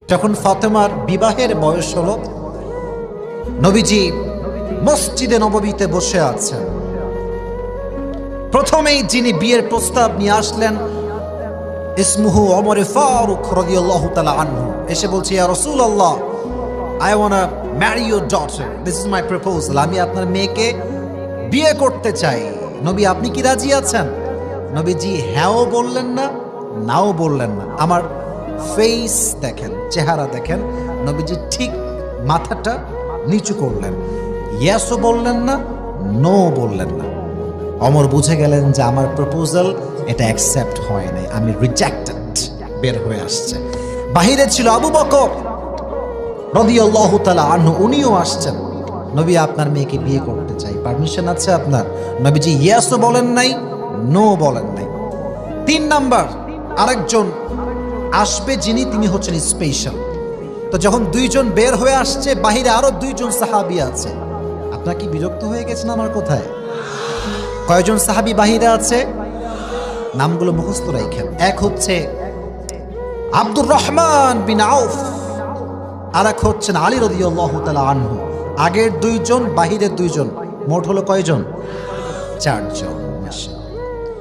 যখন ফাতেমার বিবাহের বয়স হলো, নবীজি মসজিদে নববীতে বসে আছেন। প্রথমেই যিনি বিয়ের প্রস্তাব নিয়ে আসলেন ইসমুহু ওমর ফারুক রাদিয়াল্লাহু তাআলা আনহু। এসে বলছে, ইয়া রাসূলুল্লাহ, I wanna marry your daughter, this is my proposal. আমি আপনার মেয়েকে বিয়ে করতে চাই। নবী, আপনি কি রাজি আছেন? নবীজি হ্যাঁও বললেন না, নাও বললেন না। আমার ফেস দেখেন, চেহারা দেখেন। নবীজি ঠিক মাথাটা নিচু করলেন, ইয়েসও বললেন না, নো বললেন না। অমর বুঝে গেলেন যে আমার প্রপোজাল এটা অ্যাকসেপ্ট হয় নাই, আমি রিজেক্টেড। বের হয়ে আসছে। বাহিরে ছিল আবু বকর রাদিয়াল্লাহু তাআলা আনহু, উনিও আসছেন। নবী, আপনার মেয়েকে বিয়ে করতে চাই, পারমিশন আছে আপনার? নবীজি ইয়েসও বলেন নাই, নো বলেন নাই। 3 নাম্বার আরেকজন আসবে যিনি, তিনি হচ্ছেন স্পেশাল। তো যখন 2 জন বের হয়ে আসছে, বাহিরে আরো 2 জন সাহাবী আছে। আপনারা কি বিরক্ত হয়ে গেছেন আমার কথায়? কয়জন সাহাবী বাহিরে আছে? নামগুলো মুখস্থ রাখেন। এক হচ্ছে আব্দুর রহমান বিন আউফ, আর এক হচ্ছেন আলী রাদিয়াল্লাহু তাআলা আনহু। আগের 2 জন, বাহিরের 2 জন, মোট হলো কয়জন? 4 জন।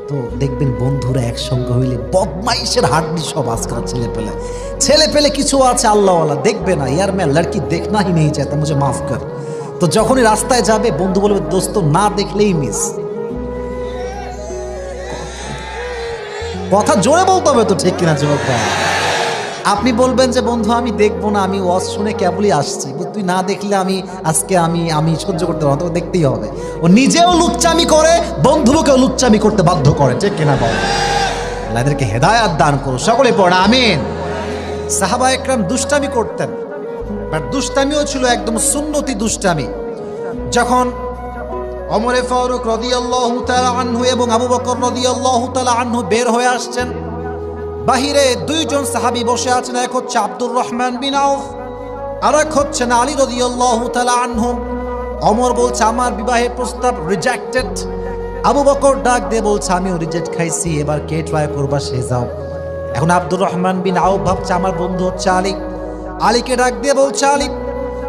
তো দেখবেন বন্ধুরা একসঙ্গে হইলে বদমাইশের হাড্ডি সব আজকাল ছেলে পেলে কিছু আছে আল্লাহওয়ালা, দেখবে না ইয়ার মে লড়কি দেখনা হি নেই চাইতা, মুঝে মাফ কর। তো যখনই রাস্তায় যাবে বন্ধু বলবে, দোস্ত না দেখলেই মিস। কথা জোরে বলতে হবে তো, ঠিক কিনা যুবক ভাই? আপনি বলবেন যে বন্ধু আমি দেখবো না, আমি ওয়াজ শুনে কেবলই আসছি, তুই না দেখলে আমি সহ্য করতে পারবো, তোকে দেখতেই হবে। ও নিজেও লুচ্চামি করে, বন্ধুকেও লুচ্চামি করতে বাধ্য করে, ঠিক কিনা বল? এদেরকে হেদায়াত দান করো, সকলে পড়ে আমিন। সাহাবা একরাম দুষ্টামি করতেন, বাট দুষ্টামিও ছিল একদম সুন্নতি দুষ্টামি। যখন ওমরে ফারুক রাদিয়াল্লাহু তাআলা আনহু এবং আবু বকর রাদিয়াল্লাহু তাআলা আনহু বের হয়ে আসছেন, বাহিরে 2 জন সাহাবী বসে আছেন। এক হচ্ছে আব্দুর রহমান বিন আউফ, আর এক হচ্ছেন আলী রাদিয়াল্লাহু তাআলা আনহু। ওমর বলছে, আমার বিবাহের প্রস্তাব রিজেক্টেড। আবু বকর ডাক দিয়ে বলছে, আমিও রিজেক্ট খাইছি, এবার কে ট্রাই করবা সে যাও। এখন আব্দুর রহমান বিন আউফ ভাবছে আমার বন্ধু হচ্ছে আলী। আলীকে ডাক দিয়ে বলছে, আলী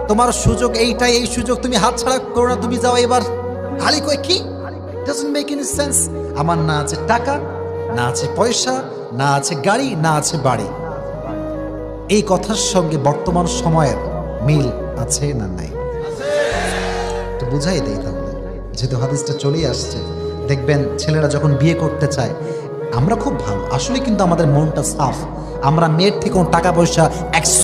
তোমার সুযোগ এইটাই, এই সুযোগ তুমি হাতছাড়া করো না, তুমি যাও এবার। আলী কয়, কি? Doesn't make any sense. আমার না আছে টাকা, না আছে পয়সা, না আছে গাড়ি, না আছে বাড়ি। এই কথার সঙ্গে বর্তমান সময়ের মিল আছে না নাই? তো বুঝাই দেই তাহলে, যেহেতু হাদিসটা চলেই আসছে। দেখবেন ছেলেরা যখন বিয়ে করতে চায়, আমরা খুব ভালো আসলে, কিন্তু আমাদের মনটা সাফ। আমরা মেয়ের থেকে টাকা পয়সা